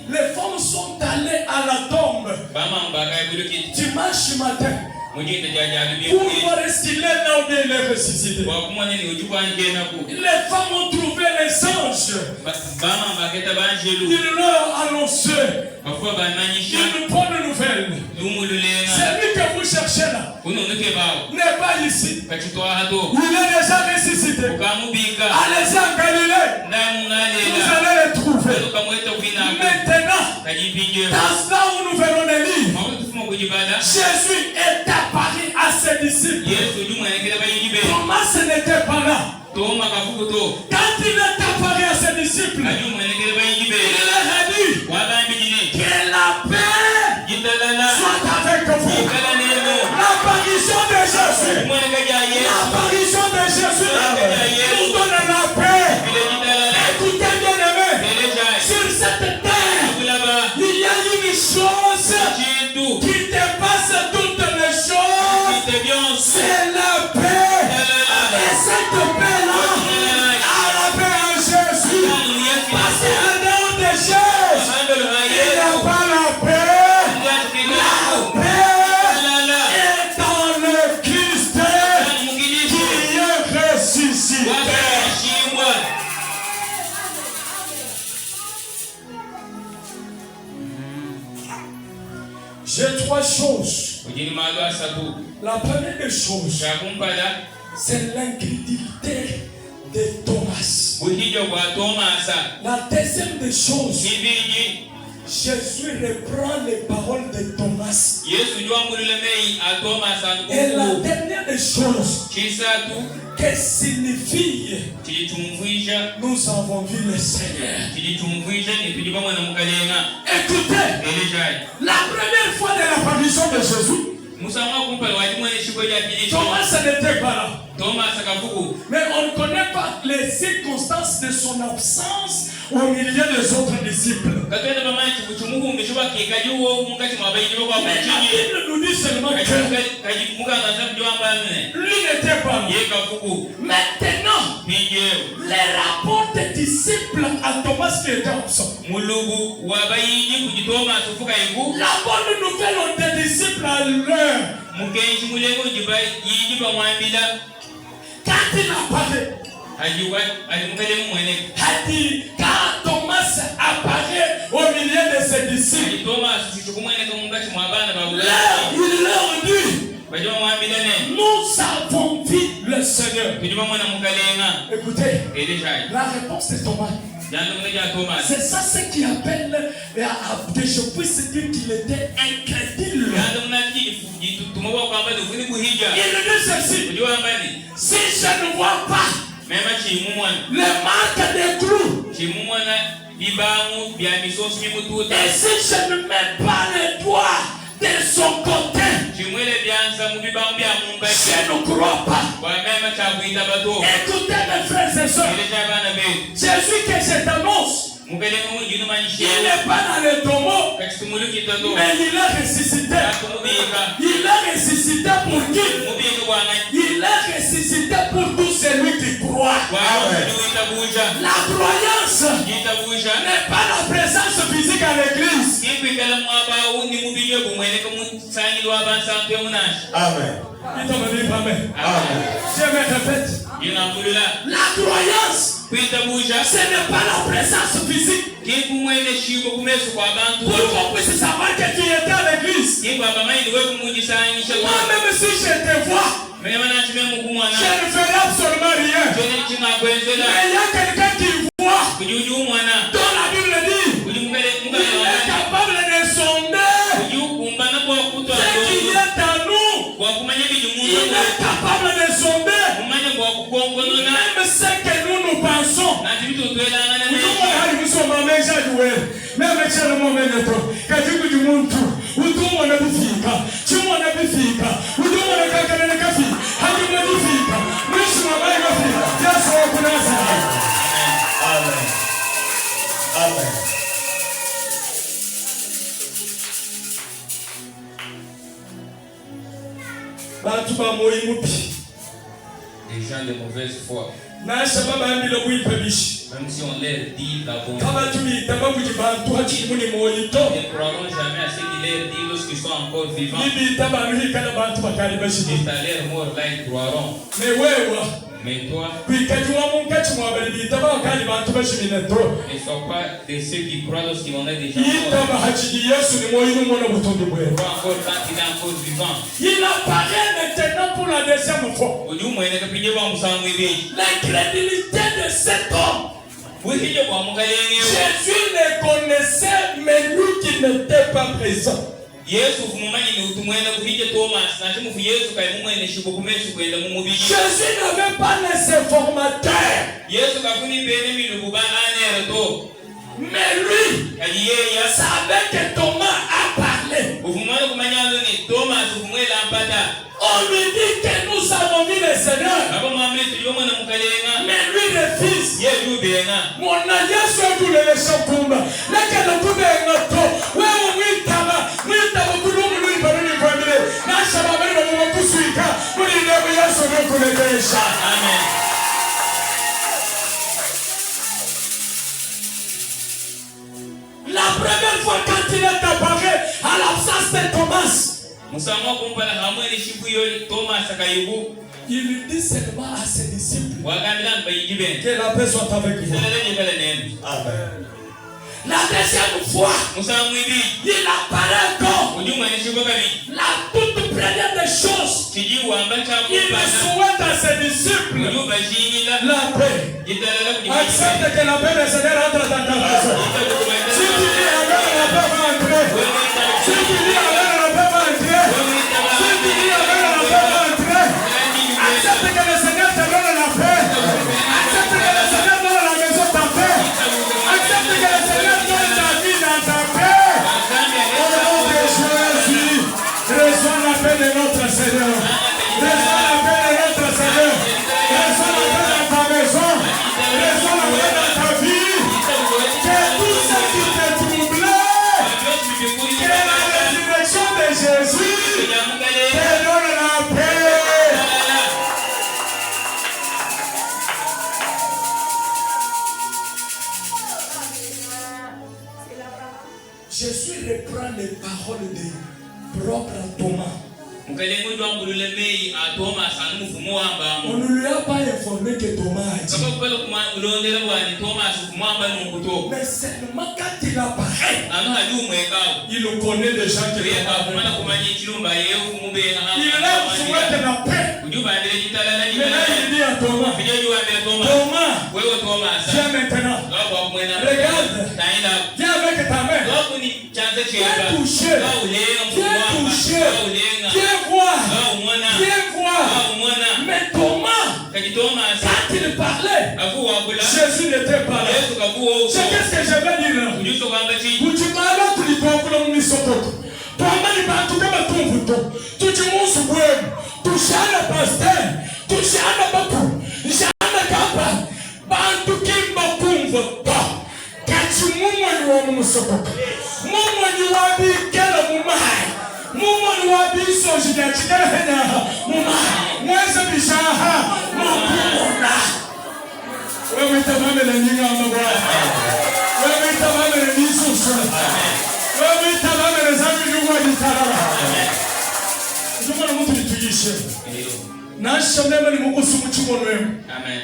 Les femmes sont allées à la tombe dimanche matin pour voir est-ce qu'il est là ou bien il est ressuscité. Les femmes ont trouvé les anges. Ils leur annonçaient une bonne nouvelle. Celui que vous cherchez là n'est pas ici. Il est déjà ressuscité. Allez-y en Galilée. Vous allez le trouver. Maintenant, dans ce où nous venons de lire, Jésus est apparu à ses disciples. Thomas n'était pas là. Quand il est apparu à ses disciples, il leur a dit que la paix soit avec vous. L'apparition de Jésus, l'apparition de Jésus nous donne la paix. Écoutez bien aimé, sur cette terre, il y a une chose qui dépasse toutes les choses, c'est la paix. Et cette paix-là, à la paix en Jésus, parce que le nom de Jésus, il n'y a pas la paix. La paix est dans le Christ qui est ressuscité. J'ai trois choses. La première des choses, c'est l'incrédulité de Thomas. La deuxième des choses, Jésus reprend les paroles de Thomas. Et la dernière des choses, que signifie nous avons vu le Seigneur. Écoutez, la première fois de l'apparition de Jésus, Thomas n'était pas là. Mais on ne connaît pas les circonstances de son absence au milieu des autres disciples. Mais la Bible nous dit seulement que lui n'était pas là. Maintenant, les rapports des disciples à Thomas qui était absent. La bonne nouvelle des disciples à l'heure. Quand il apparaît, quand Thomas apparaît au milieu de ses disciples, il leur dit, nous avons vu le Seigneur. Écoutez, la réponse de Thomas, c'est ça ce qui appelle que je puisse dire qu'il était incrédule. Il dit ceci: si je ne vois pas le marque des clous, et si je ne mets pas les doigts de son côté, je ne crois pas. Écoutez mes frères et sœurs, Jésus que je t'annonce, il n'est pas dans le tombeau, mais il est ressuscité. Il est ressuscité pour qui? Il est ressuscité pour tous celui qui croit. La croyance n'est pas la présence physique à l'église. Amen. Je me répète. La croyance, ce n'est pas la présence physique. Pour qu'on puisse savoir que tu étais à l'église. Moi-même si je te vois, je ne ferai absolument rien. Mais il y a quelqu'un qui voit. Dans la Bible dit, il est capable de sonder ce qui est à nous. Il est capable de sonder même ce que nous pensons. Amen. Des gens de mauvaise foi. Même si on leur dit la bonté. Ne croiront jamais à ce qu'il leur dit lorsqu'ils sont encore vivants. Tout à l'heure mort là, ils croiront. Mais toi, ne sois pas de ceux qui croient lorsqu'ils vont être déjà morts. Crois encore quand il est encore vivant. Il apparaît maintenant pour la deuxième fois. L'incrédulité de cet homme. Jésus le connaissait, mais lui qui n'était pas présent. Jésus n'avait pas les informateurs. Mais lui savait que Thomas a parlé. On lui dit que nous avons vu le Seigneur. Mais lui refuse. Mon alliance est pour le champ. Amen. La première fois quand il est apparu à l'absence de Thomas, il lui dit seulement à ses disciples que la paix soit avec vous. Amen. La deuxième fois, il apparaît encore. La toute première des choses, il souhaite à ses disciples la paix. Accepte que la paix du Seigneur entre dans ta maison. Si tu dis Amen, la paix va entrer. Si tu dis Amen, la paix va entrer. Si tu dis Amen, la paix va entrer. Accepte que le Seigneur te donne la paix. Accepte que le Seigneur donne la maison ta paix. Accepte que le Seigneur donne ta vie dans ta paix. Au nom de Jésus, reçois la paix de notre Seigneur. Reçois la paix de notre Seigneur. Reçois la paix dans ta maison. Reçois la paix dans ta vie. Que tout ce qui te troublait, que la résurrection de Jésus te donne la paix. Jésus reprend les paroles de propre Thomas. On ne lui a pas informé que Thomas a dit. Mais seulement quand il apparaît, il le connaît déjà qu'il est là. Il souhaite la paix. Mais là il dit à Thomas, Thomas, viens maintenant. Regarde, viens avec ta main. Viens toucher. Viens toucher. Viens voir. Viens voir. Mais Thomas, quand il parlait, Jésus n'était pas là. C'est qu'est-ce que je vais dire là? Amen.